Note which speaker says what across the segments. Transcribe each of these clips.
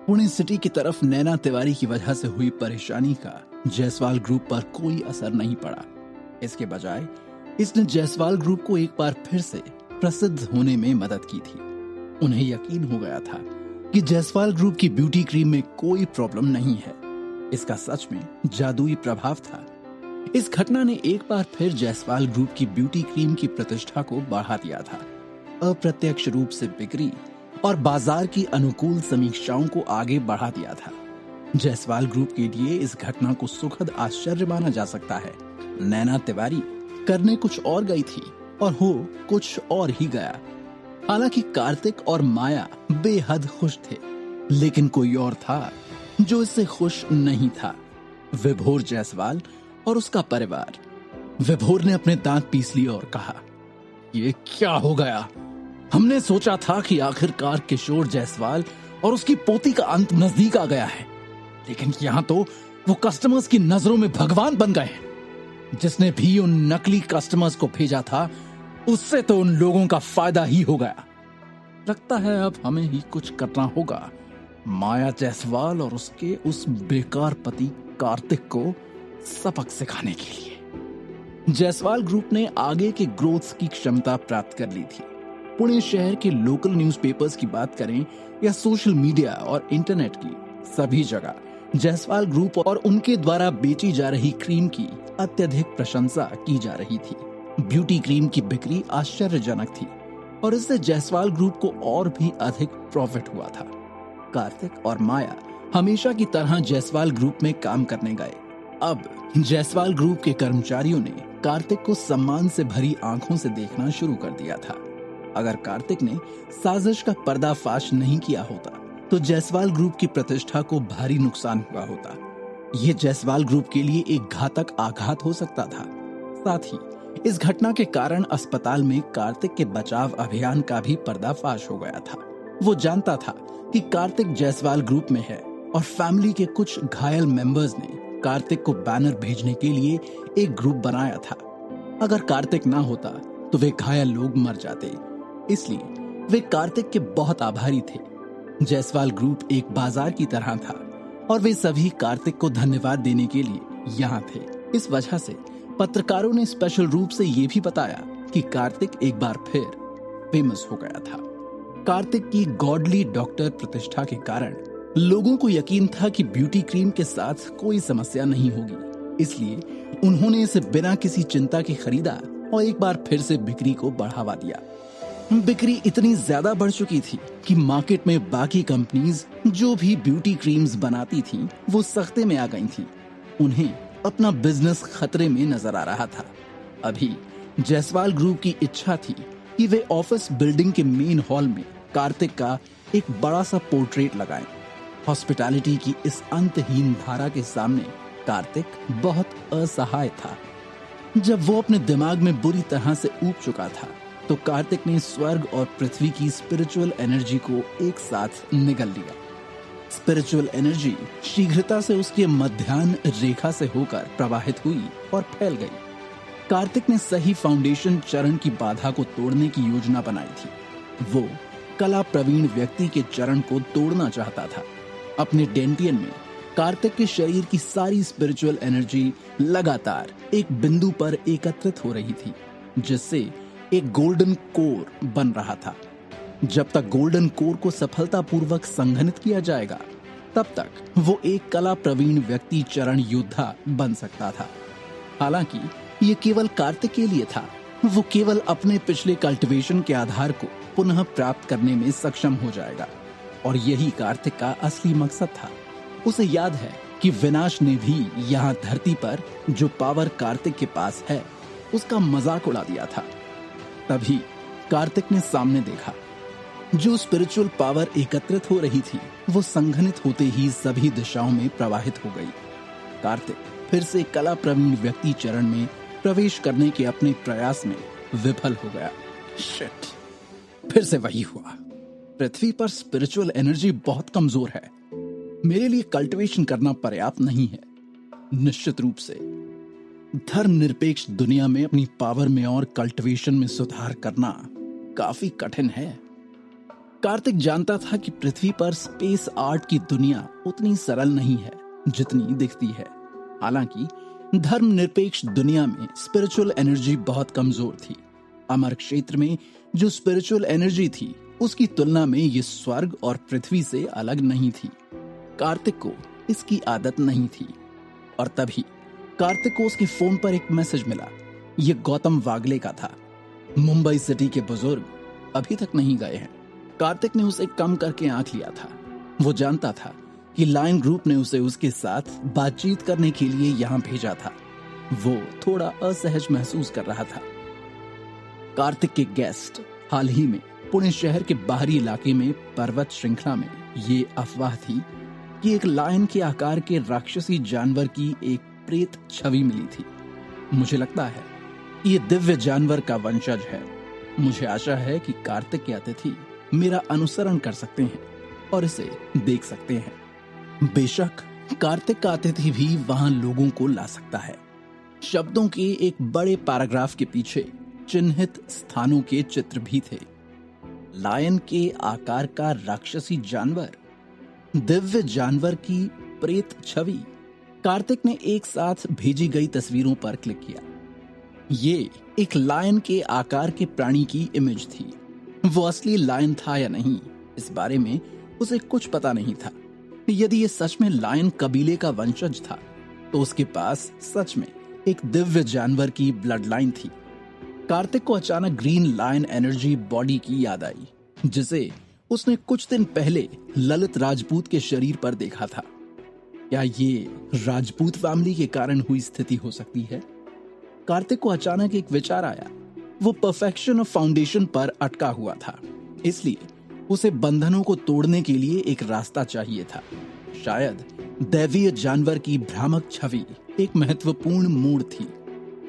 Speaker 1: Pune city की तरफ नैना तिवारी की वजह से हुई परेशानी का जायसवाल ग्रुप पर कोई असर नहीं पड़ा। इसके बजाय इसने जायसवाल ग्रुप को एक बार फिर से प्रसिद्ध होने में मदद की थी। उन्हें यकीन हो गया था कि जायसवाल ग्रुप की ब्यूटी क्रीम में कोई प्रॉब्लम नहीं है। इसका सच में जादुई प्रभाव था। इस घटना ने एक बार फिर जायसवाल ग्रुप की ब्यूटी क्रीम की प्रतिष्ठा को बढ़ा दिया था। अप्रत्यक्ष रूप से बिक्री और बाजार की अनुकूल समीक्षाओं को आगे बढ़ा दिया था। जायसवाल ग्रुप के लिए इस घटना को सुखद आश्चर्य माना जा सकता है। नैना तिवारी करने कुछ और गई थी और हो कुछ और ही गया। हालांकि कार्तिक और माया बेहद खुश थे, लेकिन कोई और था जो इससे खुश नहीं था। विभोर जायसवाल और उसका परिवार। विभोर ने अपने दांत पीस लिए और कहा, ये क्या हो गया? हमने सोचा था कि आखिरकार किशोर जायसवाल और उसकी पोती का अंत नजदीक आ गया है, लेकिन यहां तो वो कस्टमर्स की नजरों में भगवान बन गए हैं। जिसने भी उन नकली कस्टमर्स को भेजा था, उससे तो उन लोगों का फायदा ही हो गया। लगता है अब हमें ही कुछ करना होगा माया जायसवाल और उसके उस बेकार पति कार्तिक को सबक सिखाने के लिए। जायसवाल ग्रुप ने आगे के ग्रोथ की क्षमता प्राप्त कर ली थी। पुणे शहर के लोकल न्यूज़पेपर्स की बात करें या सोशल मीडिया और इंटरनेट की, सभी जगह जायसवाल ग्रुप और उनके द्वारा बेची जा रही क्रीम की अत्यधिक प्रशंसा की जा रही थी। ब्यूटी क्रीम की बिक्री आश्चर्यजनक थी और इससे जायसवाल ग्रुप को और भी अधिक प्रॉफिट हुआ था। कार्तिक और माया हमेशा की तरह जायसवाल ग्रुप में काम करने गए। अब जायसवाल ग्रुप के कर्मचारियों ने कार्तिक को सम्मान से भरी आंखों से देखना शुरू कर दिया था। अगर कार्तिक ने साजिश का पर्दाफाश नहीं किया होता तो जायसवाल ग्रुप की प्रतिष्ठा को भारी नुकसान हुआ होता। यह जायसवाल ग्रुप के लिए एक घातक आघात हो सकता था। साथ ही इस घटना के कारण अस्पताल में कार्तिक के बचाव अभियान का भी पर्दाफाश हो गया था। वो जानता था कि कार्तिक जायसवाल ग्रुप में है और फैमिली के कुछ घायल मेंबर्स ने कार्तिक को बैनर भेजने के लिए एक ग्रुप बनाया था। अगर कार्तिक ना होता तो वे घायल लोग मर जाते, इसलिए वे कार्तिक के बहुत आभारी थे। जायसवाल ग्रुप एक बाजार की तरह था और वे सभी कार्तिक को धन्यवाद देने के लिए यहाँ थे। इस वजह से पत्रकारों ने स्पेशल रूप से ये भी बताया कि कार्तिक एक बार फिर फेमस हो गया था। कार्तिक की गॉडली डॉक्टर प्रतिष्ठा के कारण लोगों को यकीन था कि ब्यूटी क्रीम के साथ कोई समस्या नहीं होगी, इसलिए उन्होंने इसे बिना किसी चिंता के खरीदा और एक बार फिर से बिक्री को बढ़ावा दिया। बिक्री इतनी ज्यादा बढ़ चुकी थी कि मार्केट में बाकी कंपनीज जो भी ब्यूटी क्रीम्स बनाती थीं, वो सख्ते में आ गई थीं। उन्हें अपना बिजनेस खतरे में नजर आ रहा था। अभी जायसवाल ग्रुप की इच्छा थी कि वे ऑफिस बिल्डिंग के मेन हॉल में कार्तिक का एक बड़ा सा पोर्ट्रेट लगाएं। हॉस्पिटैलिटी की इस अंतहीन धारा के सामने कार्तिक बहुत असहाय था। जब वो अपने दिमाग में बुरी तरह से ऊब चुका था तो कार्तिक ने स्वर्ग और पृथ्वी की स्पिरिचुअल एनर्जी को एक साथ निगल लिया। स्पिरिचुअल एनर्जी शीघ्रता से उसके मध्याह्न रेखा से होकर प्रवाहित हुई और फैल गई। कार्तिक ने सही फाउंडेशन चरण की बाधा को तोड़ने की योजना बनाई थी। वो कला प्रवीण व्यक्ति के चरण को तोड़ना चाहता था। अपने डेंटियन में कार्तिक के शरीर की सारी स्पिरिचुअल एनर्जी लगातार एक बिंदु पर एकत्रित हो रही थी, जिससे एक गोल्डन कोर बन रहा था। जब तक गोल्डन कोर को सफलतापूर्वक संघनित किया जाएगा, तब तक वो एक कला प्रवीण व्यक्ति चरण योद्धा बन सकता था। हालांकि ये केवल कार्तिक के लिए था। वो केवल अपने पिछले कल्टीवेशन के आधार को पुनः प्राप्त करने में सक्षम हो जाएगा और यही कार्तिक का असली मकसद था। उसे याद है कि विनाश ने भी यहाँ धरती पर जो पावर कार्तिक के पास है, उसका मजाक उड़ा दिया था। तभी कार्तिक ने सामने देखा, जो स्पिरिचुअल पावर एकत्रित हो रही थी वो संघनित होते ही सभी दिशाओं में प्रवाहित हो गई। कार्तिक फिर से कला प्रवीण व्यक्ति चरण में प्रवेश करने के अपने प्रयास में विफल हो गया। शिट, फिर से वही हुआ। पृथ्वी पर स्पिरिचुअल एनर्जी बहुत कमजोर है। मेरे लिए कल्टीवेशन करना पर्याप्त नहीं है। निश्चित रूप से धर्मनिरपेक्ष दुनिया में अपनी पावर में और कल्टीवेशन में सुधार करना काफी कठिन है। कार्तिक जानता था कि पृथ्वी पर स्पेस आर्ट की दुनिया उतनी सरल नहीं है जितनी दिखती है। हालांकि धर्मनिरपेक्ष दुनिया में स्पिरिचुअल एनर्जी बहुत कमजोर थी। अमर क्षेत्र में जो स्पिरिचुअल एनर्जी थी उसकी तुलना में ये स्वर्ग और पृथ्वी से अलग नहीं थी। कार्तिक को इसकी आदत नहीं थी और तभी कार्तिक को उसके फोन पर एक मैसेज मिला। ये गौतम वागले का था। मुंबई सिटी के बुजुर्ग अभी तक नहीं गए हैं। कार्तिक ने उसे कम करके आंख लिया था। वो जानता था कि लायन ग्रुप ने उसे उसके साथ बातचीत करने के लिए यहां भेजा था। वो थोड़ा असहज महसूस कर रहा था। कार्तिक के गेस्ट हाल ही में पुणे शहर के बाहरी इलाके में पर्वत श्रृंखला में ये अफवाह थी कि एक लायन के आकार के राक्षसी जानवर की एक प्रेत छवि मिली थी। मुझे लगता है ये दिव्य जानवर का वंशज है। मुझे आशा है कि कार्तिक के अतिथि मेरा अनुसरण कर सकते हैं और इसे देख सकते हैं। बेशक कार्तिक का अतिथि भी वहां लोगों को ला सकता है। शब्दों के एक बड़े पैराग्राफ के पीछे चिन्हित स्थानों के चित्र भी थे। लायन के आकार का राक्षसी जानवर, दिव्य जानवर की प्रेत छवि। कार्तिक ने एक साथ भेजी गई तस्वीरों पर क्लिक किया। ये एक लायन के आकार के प्राणी की इमेज थी। वो असली लायन था या नहीं, इस बारे में उसे कुछ पता नहीं था। यदि ये सच में लायन कबीले का वंशज था तो उसके पास सच में एक दिव्य जानवर की ब्लड लाइन थी। कार्तिक को अचानक ग्रीन लायन एनर्जी बॉडी की याद आई, जिसे उसने कुछ दिन पहले ललित राजपूत के शरीर पर देखा था। क्या ये राजपूत फैमिली के कारण हुई स्थिति हो सकती है? कार्तिक को अचानक एक विचार आया। वो परफेक्शन ऑफ फाउंडेशन पर अटका हुआ था, इसलिए उसे बंधनों को तोड़ने के लिए एक रास्ता चाहिए था। शायद दैवीय जानवर की भ्रामक छवि एक महत्वपूर्ण मोड़ थी।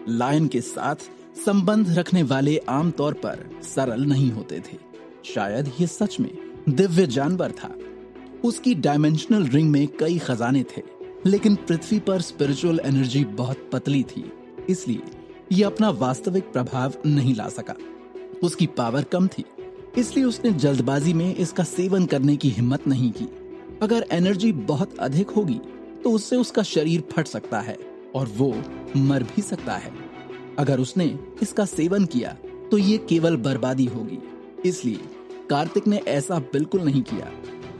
Speaker 1: लायन के साथ संबंध रखने वाले आमतौर पर सरल नहीं होते थे। शायद ये सच में दिव्य जानवर था। उसकी डायमेंशनल रिंग में कई खजाने थे, लेकिन पृथ्वी पर स्पिरिचुअल एनर्जी बहुत पतली थी, इसलिए ये अपना वास्तविक प्रभाव नहीं ला सका। उसकी पावर कम थी, इसलिए उसने जल्दबाजी में इसका सेवन करने की हिम्मत नहीं की। अगर एनर्जी बहुत अधिक होगी तो उससे उसका शरीर फट सकता है और वो मर भी सकता है। अगर उसने इसका सेवन किया तो ये केवल बर्बादी होगी। इसलिए कार्तिक ने ऐसा बिल्कुल नहीं किया।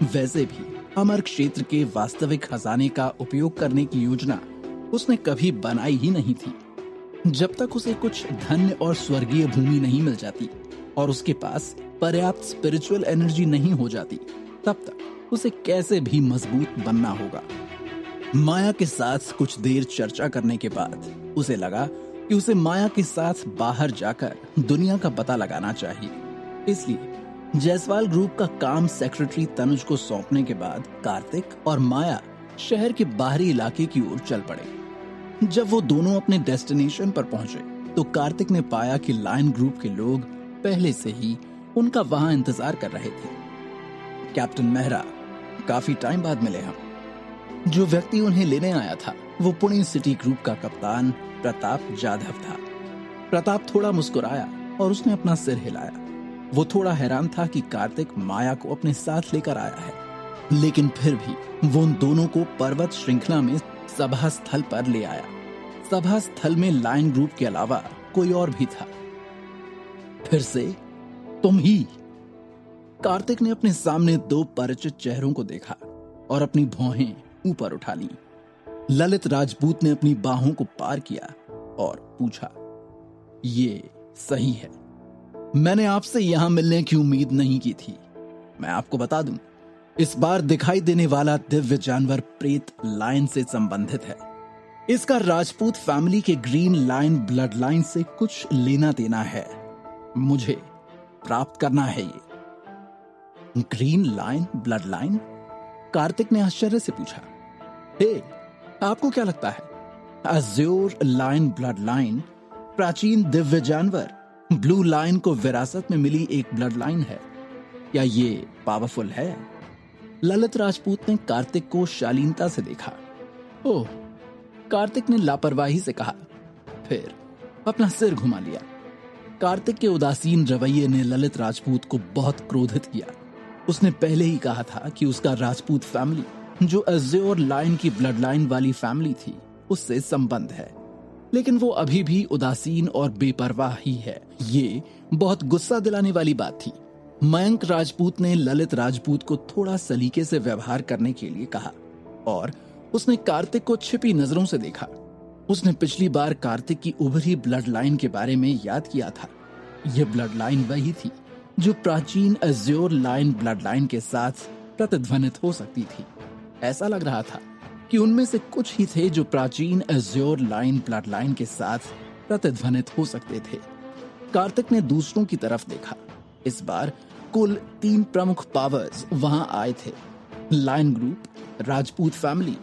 Speaker 1: वैसे भी अमर क्षेत्र के वास्तविक खजाने का उपयोग करने की योजना उसने कभी बनाई ही नहीं थी। जब तक उसे कुछ धन्य और स्वर्गीय भूमि नहीं मिल जाती और उसके पास पर्याप्त स्पिरिचुअल एनर्जी नहीं हो जाती, तब तक उसे कैसे भी मजबूत बनना होगा। माया के साथ कुछ देर चर्चा करने के बाद उसे लगा कि उसे माया के साथ बाहर जाकर दुनिया का पता लगाना चाहिए। इसलिए जायसवाल ग्रुप का काम सेक्रेटरी तनुज को सौंपने के बाद कार्तिक और माया शहर के बाहरी इलाके की ओर चल पड़े। जब वो दोनों अपने डेस्टिनेशन पर पहुंचे तो कार्तिक ने पाया कि लायन ग्रुप के लोग पहले से ही उनका वहां इंतजार कर रहे थे। कैप्टन मेहरा, काफी टाइम बाद मिले हम। जो व्यक्ति उन्हें लेने आया था वो पुणे सिटी ग्रुप का कप्तान प्रताप जाधव था। प्रताप थोड़ा मुस्कुराया और उसने अपना सिर हिलाया। वो थोड़ा हैरान था कि कार्तिक माया को अपने साथ लेकर आया है, लेकिन फिर भी वो उन दोनों को पर्वत श्रृंखला में सभा स्थल पर ले आया। सभा स्थल में लायन ग्रुप के अलावा कोई और भी था। फिर से तुम ही। कार्तिक ने अपने सामने दो परिचित चेहरों को देखा और अपनी भौहें ऊपर उठा ली। ललित राजपूत ने अपनी बाहों को पार किया और पूछा, ये सही है? मैंने आपसे यहां मिलने की उम्मीद नहीं की थी। मैं आपको बता दूं, इस बार दिखाई देने वाला दिव्य जानवर प्रेत लायन से संबंधित है। इसका राजपूत फैमिली के ग्रीन लायन ब्लड लाइन से कुछ लेना देना है। मुझे प्राप्त करना है ये। Green lion blood line? Kartik ने आश्चर्य से पूछा। हे, आपको क्या लगता है? अज्योर लायन ब्लड लाइन प्राचीन दिव्य जानवर ब्लू लायन को विरासत में मिली एक ब्लड लाइन है। क्या ये पावरफुल है? ललित राजपूत ने कार्तिक को शालीनता से देखा। ओह, कार्तिक ने लापरवाही से कहा, फिर अपना सिर घुमा लिया। कार्तिक के उदासीन रवैये ने ललित राजपूत को बहुत क्रोधित किया। उसने पहले ही कहा था कि उसका राजपूत फैमिली जो अज़्योर लाइन की ब्लड लाइन वाली फैमिली थी उससे संबंध है, लेकिन वो अभी भी उदासीन और बेपरवाह ही है। ये बहुत गुस्सा दिलाने वाली बात थी। मयंक राजपूत ने ललित राजपूत को थोड़ा सलीके से व्यवहार करने के लिए कहा और उसने कार्तिक को छिपी नजरों से देखा। उसने पिछली बार कार्तिक की उभरी ब्लड लाइन के बारे में याद किया था। यह ब्लड लाइन वही थी जो प्राचीन अज़्योर लाइन ब्लड लाइन के साथ प्रतिध्वनित हो सकती थी। ऐसा लग रहा था कि उनमें से कुछ ही थे जो प्राचीन अज़्योर लाइन ब्लड लाइन के साथ प्रतिध्वनित हो सकते थे। कार्तिक ने दूसरों की तरफ देखा। इस बार कुल 3 प्रमुख पावर्स वहां आए थे, लाइन ग्रुप, राजपूत फैमिली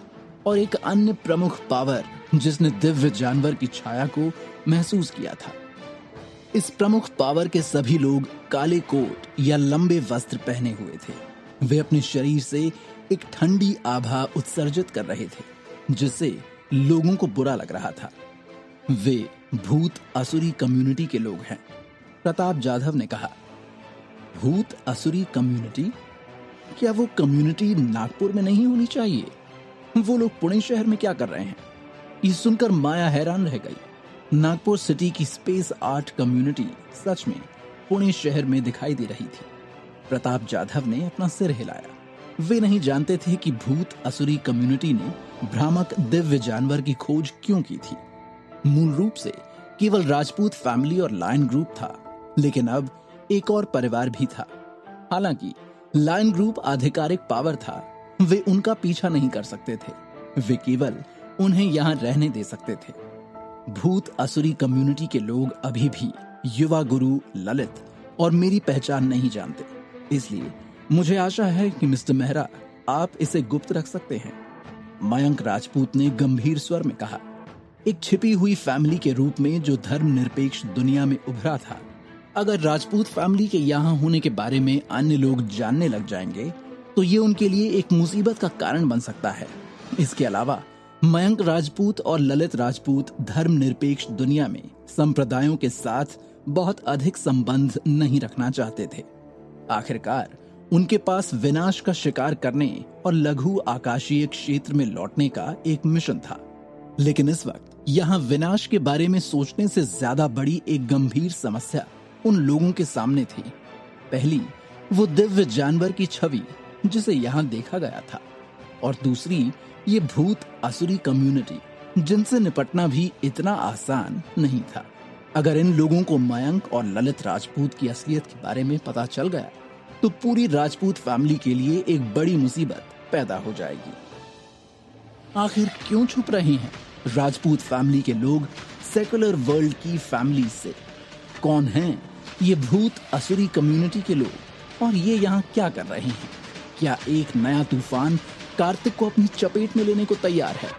Speaker 1: और एक अन्य प्रमुख पावर जिसने दिव्य जानवर की छाया को महसूस किया था। इस प्रमुख पावर के सभी लोग काले कोट या लंबे वस्त्र पहने हुए थे। वे अपने शरीर से एक ठंडी आभा उत्सर्जित कर रहे थे जिससे लोगों को बुरा लग रहा था। वे भूत असुरी कम्युनिटी के लोग हैं, प्रताप जाधव ने कहा। भूत असुरी कम्युनिटी? क्या वो कम्युनिटी नागपुर में नहीं होनी चाहिए? वो लोग पुणे शहर में क्या कर रहे हैं? ये सुनकर माया हैरान रह गई। नागपुर सिटी की स्पेस आर्ट कम्युनिटी सच में पुणे शहर में दिखाई दे रही थी। प्रताप जाधव ने अपना सिर हिलाया। वे नहीं जानते थे कि भूत असुरी कम्युनिटी ने भ्रामक दिव्य जानवर की खोज क्यों की थी। मूल रूप से केवल राजपूत फैमिली और लायन ग्रुप था, लेकिन अब एक और परिवार भी था। हालांकि लायन ग्रुप आधिकारिक पावर था, वे उनका पीछा नहीं कर सकते थे, वे केवल उन्हें यहां रहने दे सकते थे। भूत असुरी कम्युनिटी के लोग अभी भी युवा गुरु ललित और मेरी पहचान नहीं जानते, इसलिए मुझे आशा है कि मिस्टर मेहरा आप इसे गुप्त रख सकते हैं, मयंक राजपूत ने गंभीर स्वर में कहा। एक छिपी हुई फैमिली के रूप में जो धर्मनिरपेक्ष दुनिया में उभरा था, अगर राजपूत फैमिली के यहाँ होने के बारे में अन्य लोग जानने लग जाएंगे तो ये उनके लिए एक मुसीबत का कारण बन सकता है। इसके अलावा मयंक राजपूत और ललित राजपूत धर्मनिरपेक्ष दुनिया में संप्रदायों के साथ बहुत अधिक संबंध नहीं रखना चाहते थे। आखिरकार उनके पास विनाश का शिकार करने और लघु आकाशीय क्षेत्र में लौटने का एक मिशन था, लेकिन इस वक्त यहाँ विनाश के बारे में सोचने से ज्यादा बड़ी एक गंभीर समस्या उन लोगों के सामने थी। पहली, वो दिव्य जानवर की छवि जिसे यहाँ देखा गया था, और दूसरी ये भूत असुरी कम्युनिटी जिनसे निपटना भी इतना आसान नहीं था। अगर इन लोगों को मयंक और ललित राजपूत की असलियत के बारे में पता चल गया तो पूरी राजपूत फैमिली के लिए एक बड़ी मुसीबत पैदा हो जाएगी। आखिर क्यों छुप रहे हैं राजपूत फैमिली के लोग सेकुलर वर्ल्ड की फैमिली से? कौन हैं ये भूत असुरी कम्युनिटी के लोग और ये यहाँ क्या कर रहे हैं? क्या एक नया तूफान कार्तिक को अपनी चपेट में लेने को तैयार है?